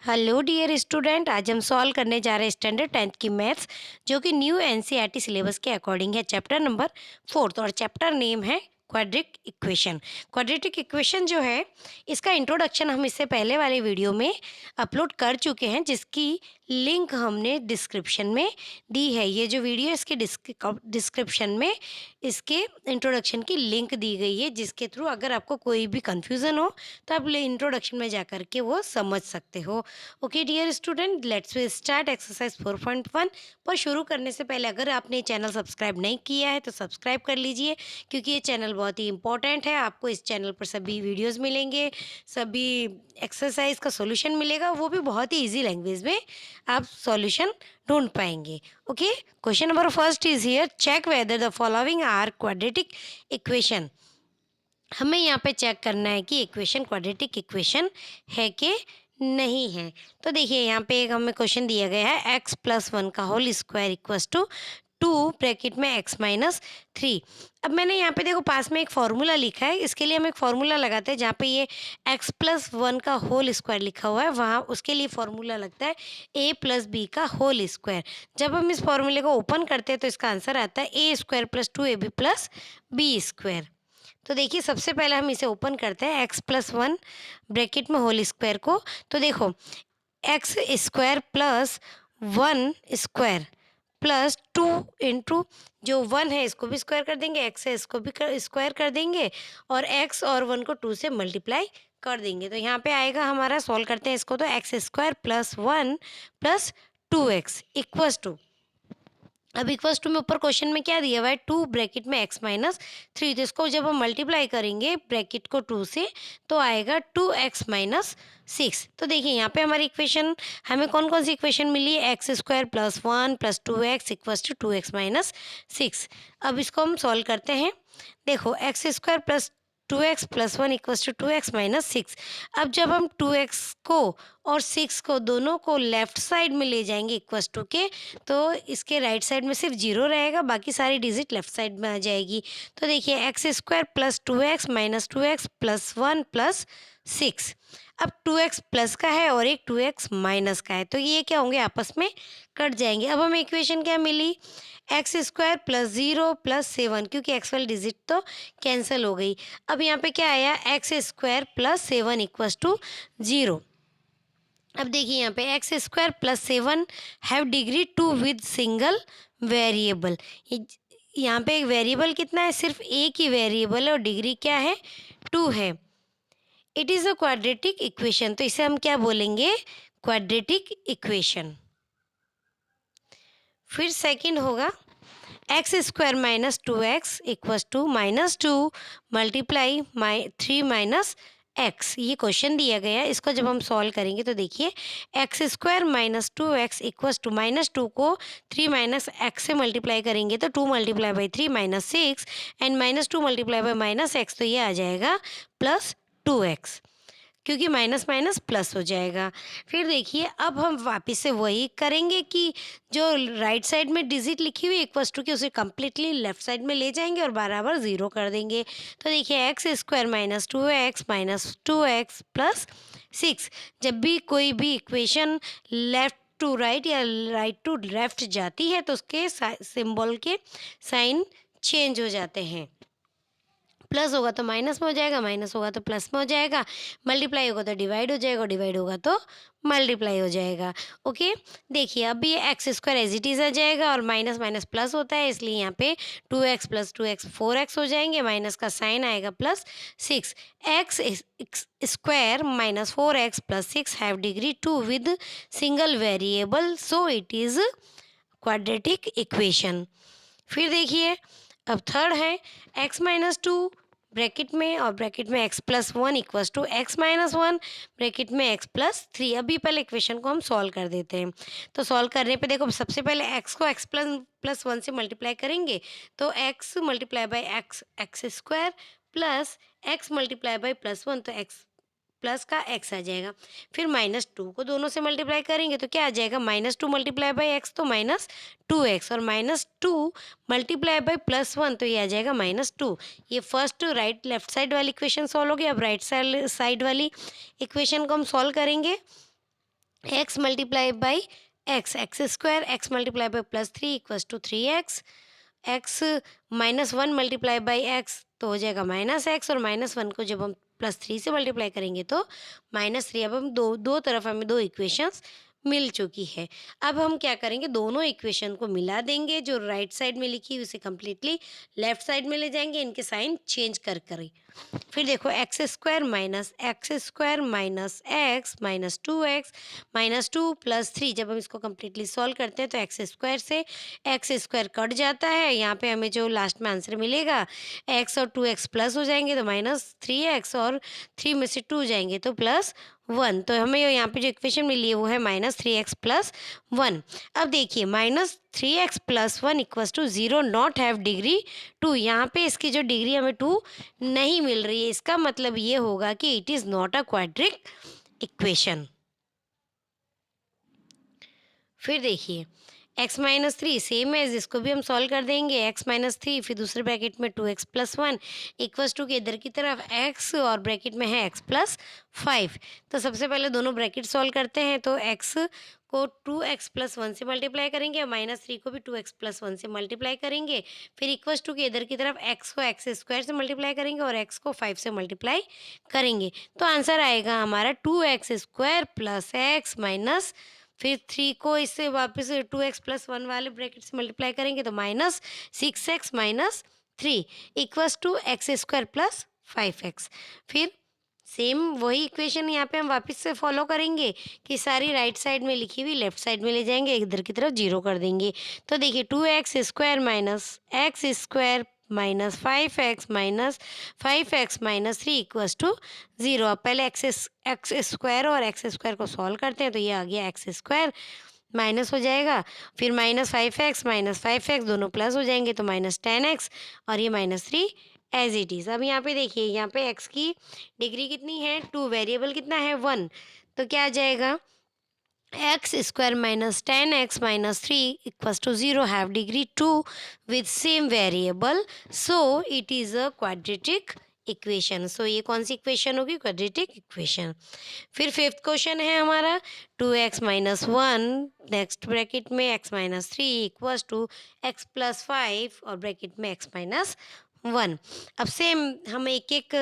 Hello dear student, आज हम solve करने जा रहे हैं स्टैंडर्ड 10th की मैथ्स जो कि न्यू एनसीईआरटी सिलेबस के अकॉर्डिंग है। चैप्टर नंबर 4 और चैप्टर नेम है क्वाड्रेटिक इक्वेशन। क्वाड्रेटिक इक्वेशन जो है इसका इंट्रोडक्शन हम इससे पहले वाले वीडियो में अपलोड कर चुके हैं, जिसकी लिंक हमने डिस्क्रिप्शन में दी है। ये जो वीडियो इसके डिस्क्रिप्शन में इसके इंट्रोडक्शन की लिंक दी गई है, जिसके थ्रू अगर आपको कोई भी कन्फ्यूज़न हो तो आप इंट्रोडक्शन में जा कर के वो समझ सकते हो। Okay dear student, let's we start exercise 4.1। पर शुरू करने से पहले अगर आपने चैनल सब्सक्राइब नहीं किया है तो सब्सक्राइब कर लीजिए, क्योंकि ये चैनल बहुत ही इंपॉर्टेंट है। आपको इस चैनल पर सभी वीडियोस मिलेंगे, सभी एक्सरसाइज का सॉल्यूशन मिलेगा, वो भी बहुत ही इजी लैंग्वेज में आप सॉल्यूशन ढूंढ पाएंगे। Okay, question number first is here, check whether the following are quadratic equation. हमें यहाँ पे चेक करना है कि इक्वेशन क्वाड्रेटिक इक्वेशन है कि नहीं है। तो देखिए यहाँ पे एक हमें क्वेश्चन दिया गया है, एक्स प्लस वन का whole square equals to 2 bracket में एक्स माइनस 3। अब मैंने यहाँ पे देखो पास में एक फार्मूला लिखा है, इसके लिए हम एक फार्मूला लगाते हैं। जहाँ पे ये एक्स प्लस वन का होल स्क्वायर लिखा हुआ है, वहाँ उसके लिए फार्मूला लगता है ए प्लस बी का होल स्क्वायर। जब हम इस फार्मूले को ओपन करते हैं तो इसका आंसर आता है A square plus 2ab plus B square. तो देखिए सबसे पहले हम इसे ओपन करते हैं, एक्स प्लस वन ब्रैकेट में होल स्क्वायर को। तो देखो x square plus one square plus 2 into जो 1 है इसको भी स्क्वायर कर देंगे, एक्स है इसको भी स्क्वायर कर देंगे, और एक्स और 1 को 2 से मल्टीप्लाई कर देंगे। तो यहाँ पे आएगा हमारा, सॉल्व करते हैं इसको, तो x square plus one plus 2x equals to, अब इक्वल्स टू में ऊपर क्वेश्चन में क्या दिया हुआ है, 2 ब्रैकेट में x माइनस 3। तो इसको जब हम मल्टीप्लाई करेंगे ब्रैकेट को 2 से तो आएगा 2x माइनस 6। तो देखिए यहाँ पे हमारी इक्वेशन, हमें कौन कौन सी इक्वेशन मिली है, x square plus one plus 2x equals to 2x minus 6। अब इसको हम सॉल्व करते हैं। देखो x square plus 2x plus one equals to 2x minus 6। अब जब हम 2x को और 6 को दोनों को लेफ्ट साइड में ले जाएंगे इक्वल्स टू के, तो इसके राइट साइड में सिर्फ 0 रहेगा, बाकी सारी डिजिट लेफ्ट साइड में आ जाएगी। तो देखिए x square plus 2x minus 2x plus one plus 6। अब 2x प्लस का है और एक 2x माइनस का है, तो ये क्या होंगे, आपस में कट जाएंगे। अब हमें इक्वेशन क्या मिली, एक्स स्क्वायर प्लस 0 प्लस 7, क्योंकि एक्स वाली डिजिट तो कैंसिल हो गई। अब यहाँ पे क्या आया, x square plus 7 equals to 0। अब देखिए यहाँ पे x square plus 7 have degree 2 with single variable. यहाँ पे एक वेरिएबल कितना है, सिर्फ एक ही वेरिएबल है और डिग्री क्या है, 2 है। It is a quadratic equation, तो इसे हम क्या बोलेंगे, क्वाड्रेटिक इक्वेशन। फिर सेकंड होगा x square minus 2x equals to minus 2 multiply 3 minus x. ये क्वेश्चन दिया गया है, इसको जब हम सॉल्व करेंगे तो देखिए x square minus 2x equals to minus 2 को 3 माइनस एक्स से मल्टीप्लाई करेंगे तो 2 multiply by 3 minus 6 and minus 2 multiply by minus x, तो ये आ जाएगा प्लस 2x, क्योंकि माइनस माइनस प्लस हो जाएगा। फिर देखिए अब हम वापस से वही करेंगे कि जो राइट साइड में डिजिट लिखी हुई इक्वल्स टू की उसे कम्प्लीटली लेफ्ट साइड में ले जाएंगे और बराबर 0 कर देंगे। तो देखिए x square minus 2x minus 2x plus 6। जब भी कोई भी इक्वेशन लेफ्ट टू राइट या राइट टू लेफ्ट जाती है तो उसके सिंबल के साइन चेंज हो जाते हैं। प्लस होगा तो माइनस में हो जाएगा, माइनस होगा तो प्लस में हो जाएगा, मल्टीप्लाई होगा तो डिवाइड हो जाएगा, डिवाइड होगा तो मल्टीप्लाई हो जाएगा। ओके, देखिए अब ये X square as it is आ जाएगा और माइनस माइनस प्लस होता है, इसलिए यहाँ पे 2x प्लस 2x 4x हो जाएंगे, माइनस का साइन आएगा plus 6। X square minus 4x plus 6 have degree 2 with single variable, so it is quadratic equation. फिर देखिए अब थर्ड है x माइनस 2 ब्रैकेट में और ब्रैकेट में x plus 1 equals to x minus 1 bracket में x प्लस 3। अभी पहले इक्वेशन को हम सॉल्व कर देते हैं। तो सॉल्व करने पे देखो सबसे पहले x को x प्लस 1 से मल्टीप्लाई करेंगे तो x multiply by x square plus x multiply by plus 1, तो x प्लस का x आ जाएगा। फिर माइनस 2 को दोनों से मल्टीप्लाई करेंगे तो क्या आ जाएगा, माइनस 2 मल्टीप्लाई बाई एक्स तो माइनस 2x, और माइनस 2 मल्टीप्लाई बाई प्लस 1 तो ये आ जाएगा माइनस 2। ये फर्स्ट राइट लेफ्ट साइड वाली इक्वेशन सॉल्व हो गई। अब राइट साइड वाली इक्वेशन को हम सॉल्व करेंगे। X multiply by x, x square, x multiply by plus three equals to 3x, x minus one multiply by x तो हो जाएगा माइनस एक्स, और माइनस वन को जब हम प्लस थ्री से मल्टीप्लाई करेंगे तो माइनस थ्री। अब हम दो दो तरफ हमें दो इक्वेशंस मिल चुकी है। अब हम क्या करेंगे, दोनों इक्वेशन को मिला देंगे, जो राइट साइड में लिखी उसे कम्प्लीटली लेफ्ट साइड में ले जाएंगे, इनके साइन चेंज कर करें। फिर देखो x square minus x minus two plus three, जब हम इसको कम्प्लीटली सॉल्व करते हैं तो एक्स स्क्वायर से एक्स स्क्वायर कट जाता है, यहाँ पे हमें जो लास्ट में आंसर मिलेगा एक्स और 2x प्लस हो जाएंगे तो -3x, और 3 में से 2 जाएंगे तो +1। तो हमें यहाँ पे जो इक्वेशन मिली है वो है -3x + 1। अब देखिए -3x + 1 equals to 0 not have degree 2, यहाँ पे इसकी जो डिग्री हमें 2 नहीं मिल रही है, इसका मतलब ये होगा कि it is not a quadric equation. फिर देखिए x माइनस थ्री सेम है, इसको भी हम सॉल्व कर देंगे। x माइनस थ्री फिर दूसरे ब्रैकेट में 2x plus one equals to के इधर की तरफ x और ब्रैकेट में है x प्लस 5। तो सबसे पहले दोनों ब्रैकेट सॉल्व करते हैं, तो x को 2x प्लस वन से मल्टीप्लाई करेंगे और माइनस थ्री को भी 2x प्लस वन से मल्टीप्लाई करेंगे। फिर इक्वल्स टू के इधर की तरफ x को एक्स स्क्वायर से मल्टीप्लाई करेंगे और x को 5 से मल्टीप्लाई करेंगे। तो आंसर आएगा हमारा 2x square plus x minus, फिर थ्री को इससे वापस 2x प्लस वन वाले ब्रैकेट से मल्टीप्लाई करेंगे तो -6x minus three equals to x square plus 5x। फिर सेम वही इक्वेशन यहाँ पे हम वापस से फॉलो करेंगे कि सारी राइट साइड में लिखी हुई लेफ्ट साइड में ले जाएंगे, इधर की तरफ जीरो कर देंगे। तो देखिए 2x square minus x square minus 5x minus three equals to 0। अब पहले एक्स स्क्वायर और एक्स स्क्वायर को सॉल्व करते हैं, तो ये आ गया एक्स स्क्वायर माइनस हो जाएगा, फिर -5x दोनों प्लस हो जाएंगे तो -10x, और ये -3 एज इट इज़। अब यहाँ पे देखिए, यहाँ पे x की डिग्री कितनी है 2, वेरिएबल कितना है 1, तो क्या आ जाएगा X square minus 10x minus three equals to 0 have degree 2 with same variable, so it is a quadratic equation. So ये कौन सी इक्वेशन होगी, क्वाड्रेटिक इक्वेशन। फिर फिफ्थ क्वेश्चन है हमारा 2x minus one, next bracket में x minus three equals to x plus 5 और bracket में x माइनस 1। अब सेम हम एक एक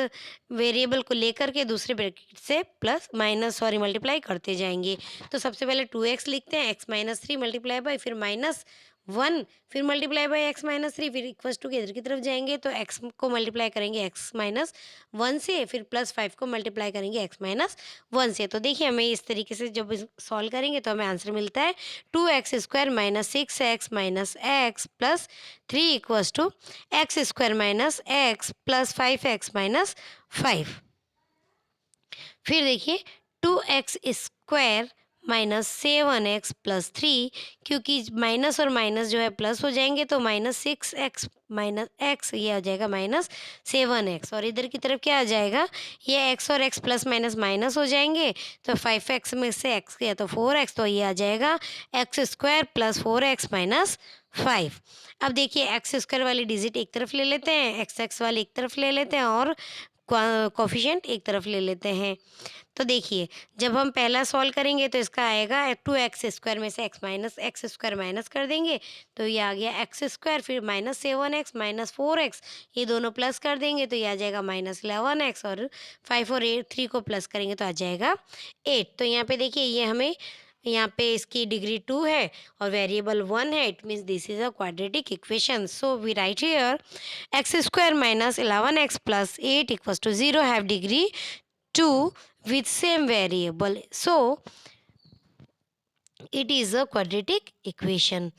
वेरिएबल को लेकर के दूसरे ब्रैकेट से प्लस माइनस मल्टीप्लाई करते जाएंगे। तो सबसे पहले 2x लिखते हैं, x minus three multiply by फिर -1 फिर multiply by x minus three, फिर इक्वल्स टू के इधर की तरफ जाएंगे तो x को मल्टीप्लाई करेंगे x माइनस 1 से, फिर +5 को मल्टीप्लाई करेंगे x माइनस 1 से। तो देखिए हमें इस तरीके से जब सॉल्व करेंगे तो हमें आंसर मिलता है 2x square minus 6x minus x plus three equals to x square minus x plus 5x minus 5। फिर देखिए 2x square minus 7x plus three, क्योंकि माइनस और माइनस जो है प्लस हो जाएंगे तो -6x माइनस एक्स ये आ जाएगा -7x, और इधर की तरफ क्या आ जाएगा, ये x और x प्लस माइनस माइनस हो जाएंगे तो 5x में से x गया तो 4x, तो ये आ जाएगा X square plus 4x minus 5। अब देखिए एक्स स्क्वायर वाली डिजिट एक तरफ ले लेते हैं, एक्स वाली एक तरफ ले लेते हैं और कोफिशिएंट एक तरफ ले लेते हैं। तो देखिए जब हम पहला सॉल्व करेंगे तो इसका आएगा 2x स्क्वायर में से एक्स स्क्वायर माइनस कर देंगे तो ये आ गया एक्स स्क्वायर, फिर -7x माइनस 4x ये दोनों प्लस कर देंगे तो ये आ जाएगा -11x, और 5 और 8 3 को प्लस करेंगे तो आ जाएगा 8। तो यहाँ पे देखिए ये हमें यहाँ पे इसकी डिग्री 2 है और वेरिएबल 1 है, it means this is a quadratic equation. So we write here x square minus 11x plus 8 equals to 0 have degree 2 with same variable, so it is a quadratic equation।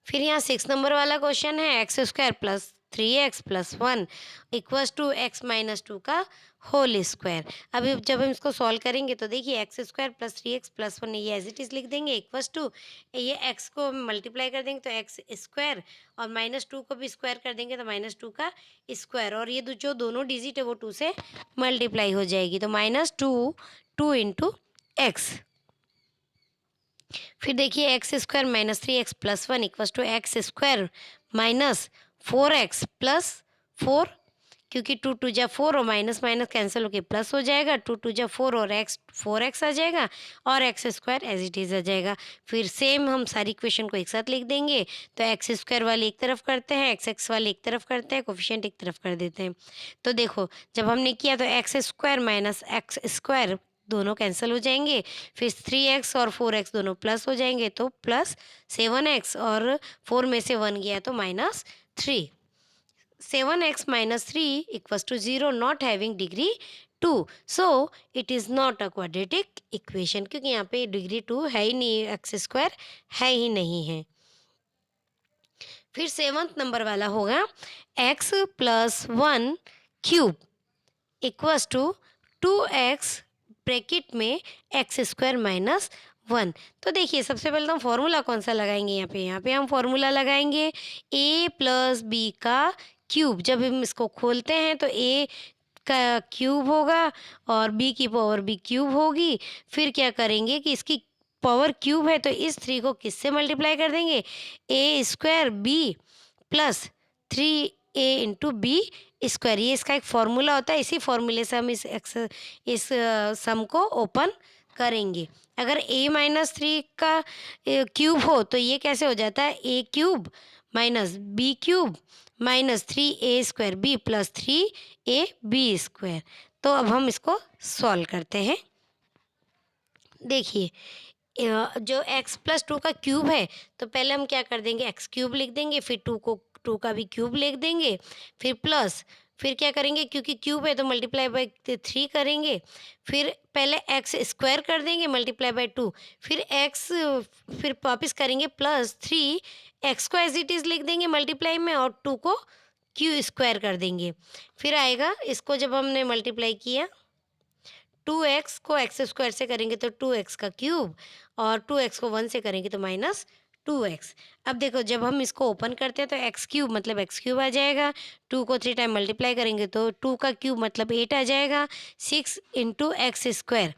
फिर यहाँ 6 number वाला question है x square plus 3x plus 1 equals to x minus 2 का whole square. अभी जब हम इसको solve करेंगे तो देखिए x square plus 3x plus 1 ये एज इट इज़ लिख देंगे इक्वल्स टू ये x को मल्टीप्लाई कर देंगे तो एक्स स्क्वायर और -2 को भी स्क्वायर कर देंगे तो -2 का स्क्वायर, और ये जो दोनों डिजिट है वो 2 से मल्टीप्लाई हो जाएगी तो -2 इंटू एक्स। फिर देखिए x square minus 3x plus 1 equals to x square minus 4x plus 4, क्योंकि 2 टू जा 4 और माइनस माइनस कैंसिल होके प्लस हो जाएगा, 2 टू जा 4 और एक्स 4x आ जाएगा और x square as it is आ जाएगा। फिर सेम हम सारी इक्वेशन को एक साथ लिख देंगे, तो एक्स स्क्वायर वाले एक तरफ करते हैं, एक्स एक्स वाले एक तरफ करते हैं, कोफिशिएंट एक तरफ कर देते हैं। तो देखो जब हमने किया तो x square minus x square दोनों कैंसिल हो जाएंगे, फिर 3x और 4x दोनों प्लस हो जाएंगे, तो प्लस 7x और 4 में से 1 गया तो -3। 7x minus 3 equals to 0 not having degree 2, so it is not a quadratic equation, क्योंकि यहाँ पे डिग्री 2 है ही नहीं, एक्स स्क्वायर है ही नहीं है। फिर 7th नंबर वाला होगा x plus 1 cube equals to 2x bracket में एक्स स्क्वायर माइनस 1। तो देखिए सबसे पहले तो हम फॉर्मूला कौन सा लगाएंगे, यहाँ पे हम फॉर्मूला लगाएंगे a प्लस बी का क्यूब। जब हम इसको खोलते हैं तो a का क्यूब होगा और b की पावर b क्यूब होगी। फिर क्या करेंगे कि इसकी पावर क्यूब है तो इस 3 को किससे मल्टीप्लाई कर देंगे, a square b plus 3a into b square, ये इसका एक फॉर्मूला होता है। इसी फॉर्मूले से हम इस सम को ओपन करेंगे। अगर a माइनस 3 का क्यूब हो तो ये कैसे हो जाता है, a cube minus b cube minus 3a square b plus 3ab square. तो अब हम इसको सॉल्व करते हैं। देखिए जो x प्लस 2 का क्यूब है तो पहले हम क्या कर देंगे, x क्यूब लिख देंगे, फिर 2 का भी क्यूब लिख देंगे, फिर प्लस, फिर क्या करेंगे क्योंकि क्यूब है तो मल्टीप्लाई बाय 3 करेंगे, फिर पहले x स्क्वायर कर देंगे मल्टीप्लाई बाय 2, फिर x, फिर वापस करेंगे प्लस 3, x को एज इट इज़ लिख देंगे मल्टीप्लाई में और 2 को क्यू स्क्वायर कर देंगे। फिर आएगा इसको जब हमने मल्टीप्लाई किया 2x को एक्स स्क्वायर से करेंगे तो 2x का क्यूब और 2x को 1 से करेंगे तो -2x। अब देखो जब हम इसको ओपन करते हैं तो x क्यूब मतलब x क्यूब आ जाएगा, 2 को 3 टाइम मल्टीप्लाई करेंगे तो 2 का क्यूब मतलब 8 आ जाएगा, 6 इंटू एक्स स्क्वायर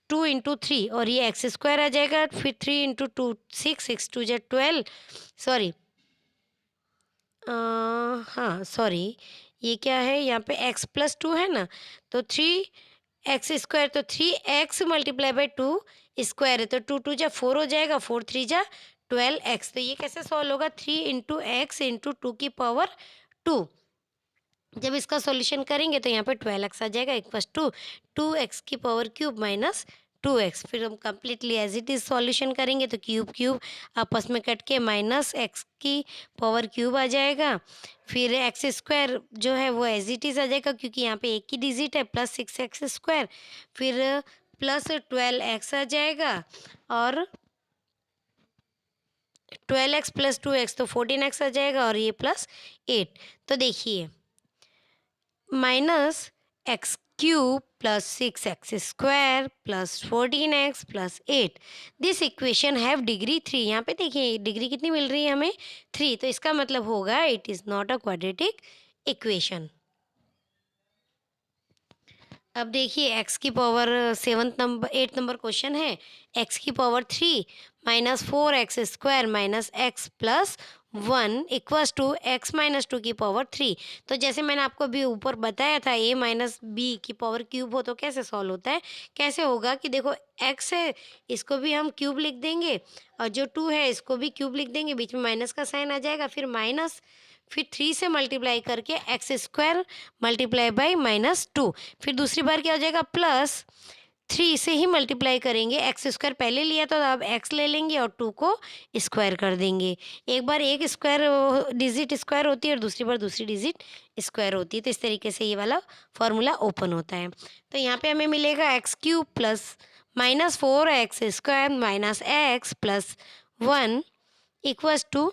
2 इंटू 3 और ये एक्स स्क्वायर आ जाएगा, फिर 3 इंटू 2 6 2 जा 12, सॉरी हाँ सॉरी ये क्या है यहाँ पे x प्लस 2 है ना, तो 3x स्क्वायर तो 3x मल्टीप्लाई बाय 2 स्क्वायर है तो 2 2 जा 4 हो जाएगा, 4 3 जा 12x। तो ये कैसे सॉल्व होगा, 3 इंटू एक्स इंटू 2 की पावर 2। जब इसका सॉल्यूशन करेंगे तो यहाँ पे 12x आ जाएगा इक्वल्स टू 2x की पावर क्यूब माइनस 2x। फिर हम completely as it is solution करेंगे तो क्यूब क्यूब आपस में कट के माइनस एक्स की पावर क्यूब आ जाएगा। फिर एक्स स्क्वायर जो है वो एज इट इज़ आ जाएगा क्योंकि यहाँ पे एक ही डिजिट है, प्लस 6x स्क्वायर, फिर प्लस 12x आ जाएगा और 12x प्लस 2x तो 14x आ जाएगा और ये प्लस 8। तो देखिए minus x cube plus 6x square plus 14x plus 8, this equation have degree 3। यहाँ पे देखिए डिग्री कितनी मिल रही है हमें, 3, तो इसका मतलब होगा it is not a quadratic equation. अब देखिए x की पावर 8 नंबर क्वेश्चन है, x की power 3 minus 4x square minus x plus 1 equals to x minus 2 की पावर 3। तो जैसे मैंने आपको अभी ऊपर बताया था a माइनस बी की पावर क्यूब हो तो कैसे सॉल्व होता है, कैसे होगा कि देखो x है इसको भी हम क्यूब लिख देंगे और जो 2 है इसको भी क्यूब लिख देंगे, बीच में माइनस का साइन आ जाएगा, फिर माइनस, फिर 3 से मल्टीप्लाई करके एक्स स्क्वायर मल्टीप्लाई बाई -2, फिर दूसरी बार क्या हो जाएगा प्लस 3 से ही मल्टीप्लाई करेंगे, एक्स स्क्वायर पहले लिया तो अब एक्स ले लेंगे और 2 को स्क्वायर कर देंगे। एक बार एक स्क्वायर डिजिट स्क्वायर होती है और दूसरी बार दूसरी डिजिट स्क्वायर होती है, तो इस तरीके से ये वाला फॉर्मूला ओपन होता है। तो यहाँ पे हमें मिलेगा x cube plus -4x square minus x plus 1 equals to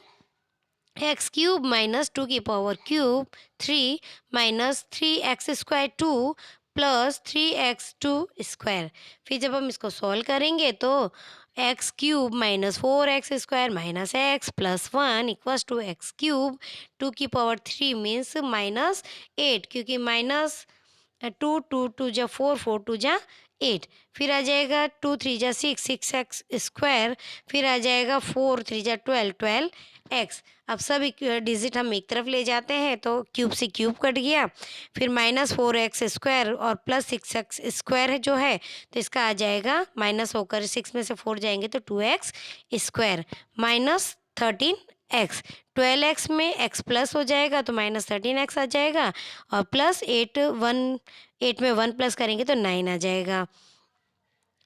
x cube minus 2 की power cube 3 minus 3x square 2 plus 3x2 square. फिर जब हम इसको सॉल्व करेंगे तो x cube minus 4x square minus x plus 1 equals to x cube 2 की power 3 means -8, क्योंकि -2 2 2 जा 4 4 2 जा 8, फिर आ जाएगा 2 3 जा 6, 6x स्क्वायर, फिर आ जाएगा 4 3 जा 12, 12x। अब सब डिजिट हम एक तरफ ले जाते हैं तो क्यूब से क्यूब कट गया, फिर -4x स्क्वायर और +6x स्क्वायर है जो है, तो इसका आ जाएगा माइनस होकर 6 में से 4 जाएंगे तो 2x स्क्वायर -13x। 12x में x प्लस हो जाएगा तो -13x आ जाएगा, और प्लस 8 में 1 प्लस करेंगे तो 9 आ जाएगा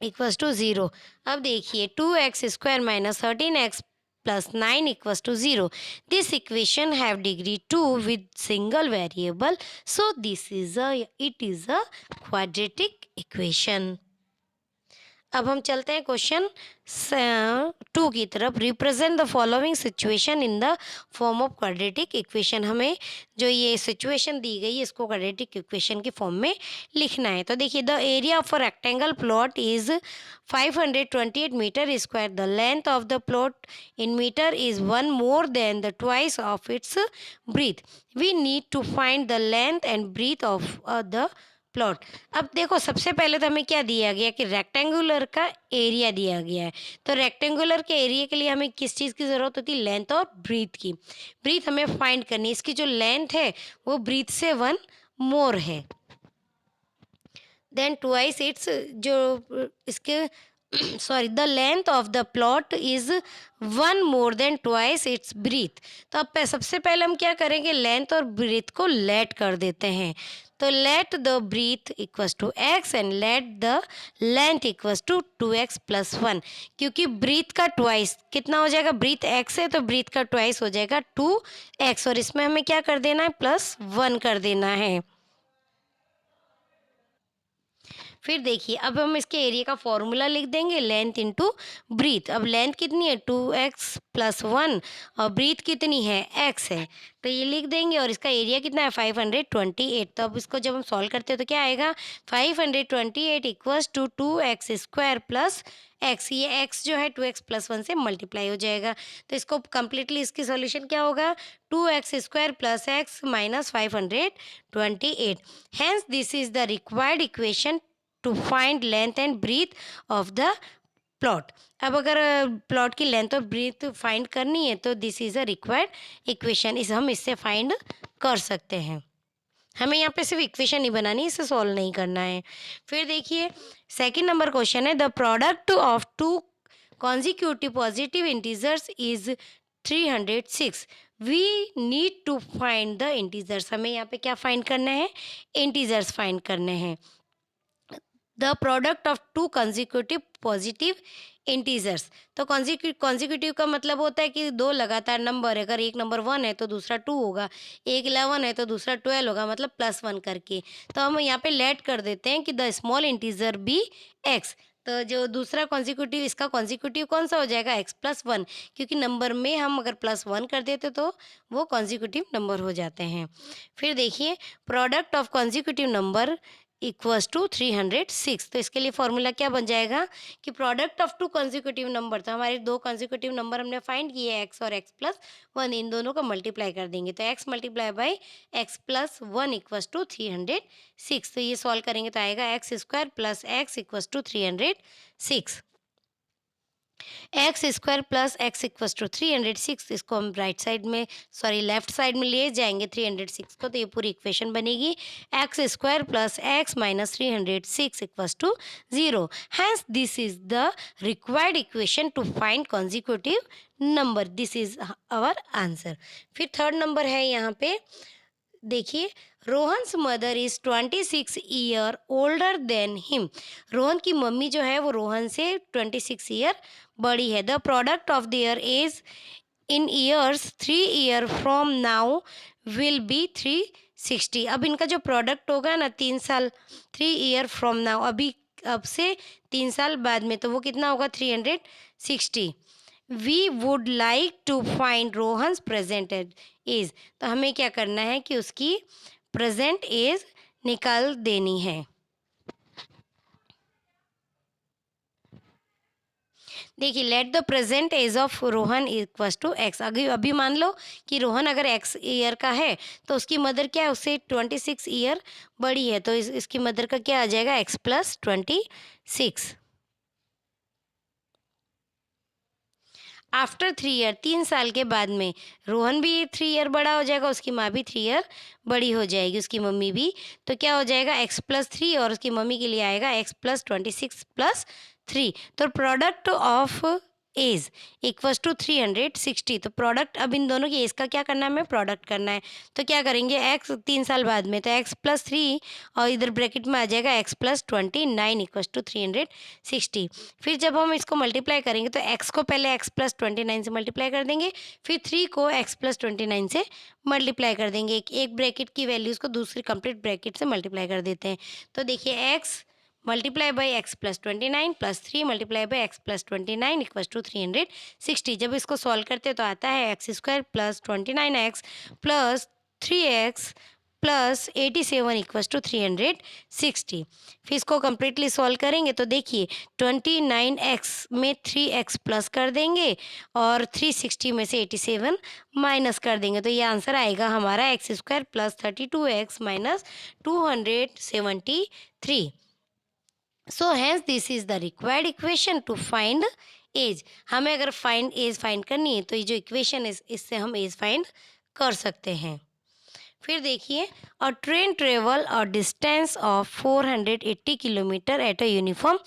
इक्वल्स टू 0। अब देखिए 2x square -13x plus 9 equals to 0. This equation have degree 2 with single variable. So it is a quadratic equation. अब हम चलते हैं क्वेश्चन 2 की तरफ। Represent the following situation in the form of quadratic equation. हमें जो ये सिचुएशन दी गई है इसको क्वाड्रेटिक इक्वेशन की फॉर्म में लिखना है। तो देखिए the area of a rectangle plot is 528 metre square. The length of the plot in metre is 1 more than the twice of its breadth. We need to find the length and breadth of the plot. अब देखो सबसे पहले तो हमें क्या दिया गया कि रेक्टेंगुलर का एरिया दिया गया है। तो रेक्टेंगुलर के एरिया के लिए हमें किस चीज़ की ज़रूरत होती है? लेंथ और ब्रीथ की। ब्रीथ हमें फाइंड करनी है। इसकी जो लेंथ है वो ब्रीथ से 1 मोर है। देन ट्वाइस इट्स जो इसके sorry the length of the plot is 1 more than twice its breadth. तो अब सबसे पहले हम क्या करेंगे? लेंथ और ब्रीथ को लेट कर देते हैं। तो let the breadth equals to x and let the length equals to 2x plus 1। क्योंकि ब्रीथ का ट्वाइस कितना हो जाएगा? ब्रीथ x है तो ब्रीथ का ट्वाइस हो जाएगा 2x, और इसमें हमें क्या कर देना है? +1 कर देना है। फिर देखिए अब हम इसके एरिया का फॉर्मूला लिख देंगे, लेंथ इंटू ब्रीथ। अब लेंथ कितनी है? 2x प्लस 1, और ब्रीथ कितनी है? x है, तो ये लिख देंगे। और इसका एरिया कितना है? 528। तो अब इसको जब हम सॉल्व करते हैं तो क्या आएगा? 528 equals to 2x square plus x। ये x जो है 2x प्लस 1 से मल्टीप्लाई हो जाएगा। तो इसको कम्प्लीटली इसकी सॉल्यूशन क्या होगा? 2x square plus x minus 528। Hence this is the required equation to find length and breadth of the plot. अब अगर प्लॉट की लेंथ और ब्रीथ फाइंड करनी है तो this is a required equation. इसे हम इससे फाइंड कर सकते हैं। हमें यहाँ पे सिर्फ इक्वेशन नहीं बनानी, इसे सॉल्व नहीं करना है। फिर देखिए सेकंड नंबर क्वेश्चन है the product of 2 consecutive positive integers is 306। We need to find the integers. हमें यहाँ पे क्या फाइंड करना है? इंटीजर्स फाइंड करने हैं। The product of 2 consecutive positive integers. तो कॉन्जिक्यूटिव का मतलब होता है कि 2 लगातार नंबर है। अगर एक नंबर 1 है तो दूसरा 2 होगा, एक 11 है तो दूसरा 12 होगा, मतलब +1 करके। तो हम यहाँ पे लेट कर देते हैं कि the small integer be x। तो जो दूसरा कॉन्जिक्यूटिव, इसका कॉन्जिक्यूटिव कौन सा हो जाएगा? x प्लस 1, क्योंकि नंबर में हम अगर +1 कर देते तो वो कॉन्जिक्यूटिव नंबर हो जाते हैं। फिर देखिए product of consecutive number equals to 306। तो इसके लिए फॉर्मूला क्या बन जाएगा कि प्रोडक्ट ऑफ 2 consecutive नंबर, तो हमारे 2 consecutive नंबर हमने फाइंड किए x और x प्लस 1, इन दोनों को मल्टीप्लाई कर देंगे तो x multiply by x plus 1 equals to 306। तो ये सॉल्व करेंगे तो आएगा x square plus x equals to 306। X square plus x equals to 306। इसको हम राइट साइड में लेफ्ट साइड में ले जाएंगे 306 को, तो ये पूरी इक्वेशन बनेगी x square plus x minus 306 equals to 0। Hence this is the required equation to find consecutive number. This is our answer. फिर थर्ड नंबर है यहाँ पे, देखिए Rohan's mother is 26 year older than him. Rohan की मम्मी जो है वो रोहन से 26 ईयर बड़ी है। The product of their age in years 3 year from now will be 360। अब इनका जो प्रोडक्ट होगा ना 3 साल, 3 ईयर फ्रॉम नाउ, अभी अब से 3 साल बाद में, तो वो कितना होगा? 360। We would like to find Rohan's present age. तो हमें क्या करना है कि उसकी प्रेजेंट एज निकाल देनी है। देखिए, let the present age of Rohan equals to x. अभी अभी मान लो कि रोहन अगर एक्स ईयर का है तो उसकी मदर क्या है, उससे 26 ईयर बड़ी है, तो इसकी मदर का क्या आ जाएगा, एक्स प्लस 26। आफ्टर 3 ईयर, 3 साल के बाद में रोहन भी 3 ईयर बड़ा हो जाएगा, उसकी माँ भी 3 ईयर बड़ी हो जाएगी, उसकी मम्मी भी। तो क्या हो जाएगा, x+3, और उसकी मम्मी के लिए आएगा x+26+3। तो product of age equals to 360। तो प्रोडक्ट, अब इन दोनों की एज का क्या करना है, हमें प्रोडक्ट करना है। तो क्या करेंगे, x 3 साल बाद में, तो x+3 और इधर ब्रैकेट में आ जाएगा x+29 इक्वल्स टू 360। फिर जब हम इसको मल्टीप्लाई करेंगे तो x को पहले x+29 से मल्टीप्लाई कर देंगे, फिर 3 को x+29 से मल्टीप्लाई कर देंगे। एक ब्रैकेट की वैल्यूज़ को दूसरी कंप्लीट ब्रैकेट से मल्टीप्लाई कर देते हैं। तो देखिए, x multiply by x+29 plus 3 multiply by x+29 equals to 360। जब इसको सॉल्व करते हैं तो आता है x² plus 29x plus 3x plus 87 equals to 360। फिर इसको कम्प्लीटली सॉल्व करेंगे तो देखिए, 29x में 3x प्लस कर देंगे और 360 में से 87 माइनस कर देंगे, तो ये आंसर आएगा हमारा x² plus 32x minus 273। So hence this is the required equation to find age. हमें अगर फाइंड एज फाइंड करनी है तो ये जो इक्वेशन है इससे हम एज फाइंड कर सकते हैं। फिर देखिए, अ train travel a distance of 480 kilometre at a uniform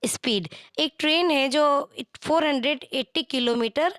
speed. एक ट्रेन है जो 480 किलोमीटर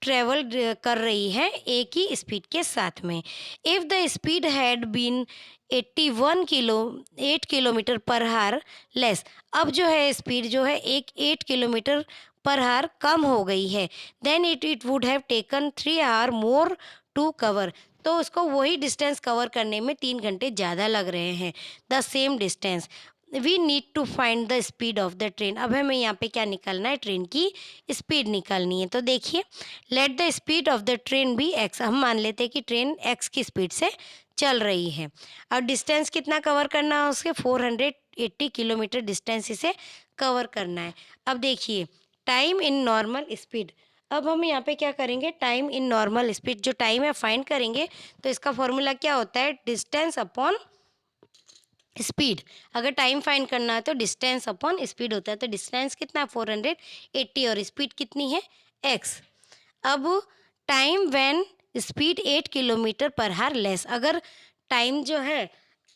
ट्रेवल कर रही है एक ही स्पीड के साथ में। If the speed had been 8 kilometre per hour less. अब जो है स्पीड जो है 8 किलोमीटर पर हार कम हो गई है, then it would have taken 3 hour more to cover. तो उसको वही डिस्टेंस कवर करने में 3 घंटे ज़्यादा लग रहे हैं, the same distance. We need to find the speed of the train. अब हमें यहाँ पे क्या निकालना है, ट्रेन की स्पीड निकालनी है। तो देखिए, let the speed of the train be x. हम मान लेते हैं कि ट्रेन एक्स की स्पीड से चल रही है। और डिस्टेंस कितना कवर करना है उसके, 480 किलोमीटर डिस्टेंस इसे कवर करना है। अब देखिए, टाइम इन नॉर्मल स्पीड। अब हम यहाँ पे क्या करेंगे, टाइम इन नॉर्मल स्पीड, जो टाइम है फाइंड करेंगे। तो इसका फॉर्मूला क्या होता है, डिस्टेंस अपॉन स्पीड। अगर टाइम फाइंड करना है तो डिस्टेंस अपॉन स्पीड होता है। तो डिस्टेंस कितना है, 480, और स्पीड कितनी है, x। अब time when speed 8 kilometre per hour less. अगर टाइम जो है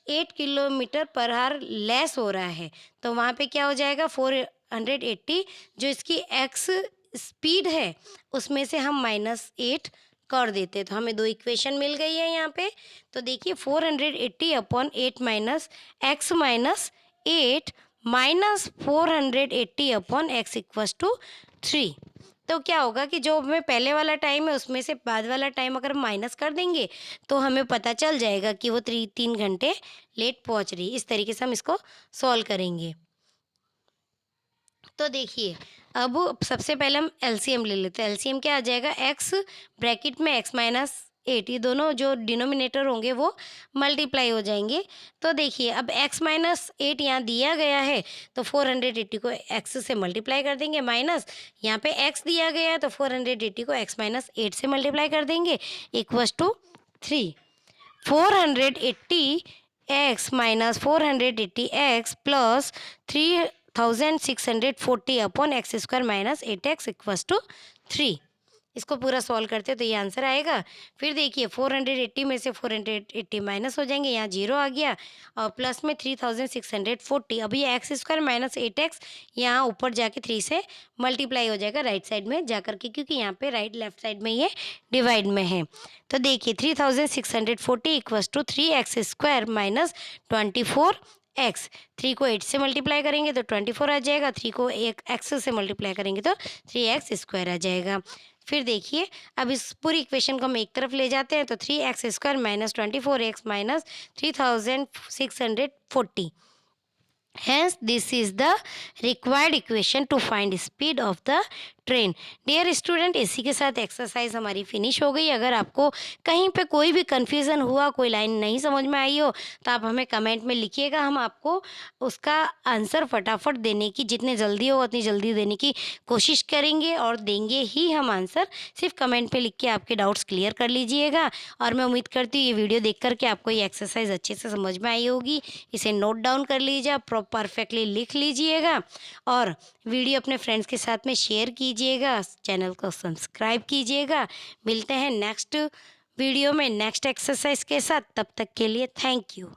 8 किलोमीटर पर हार लेस हो रहा है तो वहाँ पे क्या हो जाएगा, 480, जो इसकी x स्पीड है उसमें से हम -8 कर देते, तो हमें दो इक्वेशन मिल गई है यहाँ पे। तो देखिए, 480 upon 8 minus x minus 8 minus 480 upon x equals to 3। तो क्या होगा कि जो हमें पहले वाला टाइम है उसमें से बाद वाला टाइम अगर माइनस कर देंगे तो हमें पता चल जाएगा कि वो 3 घंटे लेट पहुँच रही। इस तरीके से हम इसको सॉल्व करेंगे। तो देखिए, अब सबसे पहले हम एलसीएम ले लेते हैं। एलसीएम क्या आ जाएगा, x ब्रैकेट में x माइनस 8, ये दोनों जो डिनोमिनेटर होंगे वो मल्टीप्लाई हो जाएंगे। तो देखिए, अब x माइनस 8 यहाँ दिया गया है तो 480 को x से मल्टीप्लाई कर देंगे, माइनस यहाँ पे x दिया गया है तो 480 को x माइनस 8 से मल्टीप्लाई कर देंगे, equals to 3। 480 x minus 480 x plus 3640 upon x² minus 8x equals to 3। इसको पूरा सॉल्व करते हैं तो ये आंसर आएगा। फिर देखिए, 480 में से 480 माइनस हो जाएंगे, यहाँ 0 आ गया, और प्लस में 3640। अभी ये x² माइनस 8x यहाँ ऊपर जाके 3 से मल्टीप्लाई हो जाएगा राइट साइड में जाकर के, क्योंकि यहाँ पे राइट लेफ्ट साइड में ये डिवाइड में है। तो देखिए, 3640 equals to 3x² minus 24x। 3 को 8 से मल्टीप्लाई करेंगे तो 24 आ जाएगा, 3 को एक x से मल्टीप्लाई करेंगे तो 3x² आ जाएगा। फिर देखिए, अब इस पूरी इक्वेशन को हम एक तरफ ले जाते हैं तो 3x² minus 24x minus 3640 Hence, this is the required equation to find speed of the train. Dear student, इसी के साथ एक्सरसाइज हमारी फिनिश हो गई। अगर आपको कहीं पे कोई भी कन्फ्यूज़न हुआ, कोई लाइन नहीं समझ में आई हो, तो आप हमें कमेंट में लिखिएगा। हम आपको उसका आंसर फटाफट देने की, जितने जल्दी हो उतनी जल्दी देने की कोशिश करेंगे और देंगे ही हम आंसर। सिर्फ कमेंट पे लिख के आपके डाउट्स क्लियर कर लीजिएगा। और मैं उम्मीद करती हूँ ये वीडियो देख कर के आपको ये एक्सरसाइज अच्छे से समझ में आई होगी। इसे नोट डाउन कर लीजिए, परफेक्टली लिख लीजिएगा और वीडियो अपने फ्रेंड्स के साथ में शेयर कीजिएगा, चैनल को सब्सक्राइब कीजिएगा। मिलते हैं नेक्स्ट वीडियो में नेक्स्ट एक्सरसाइज के साथ। तब तक के लिए थैंक यू।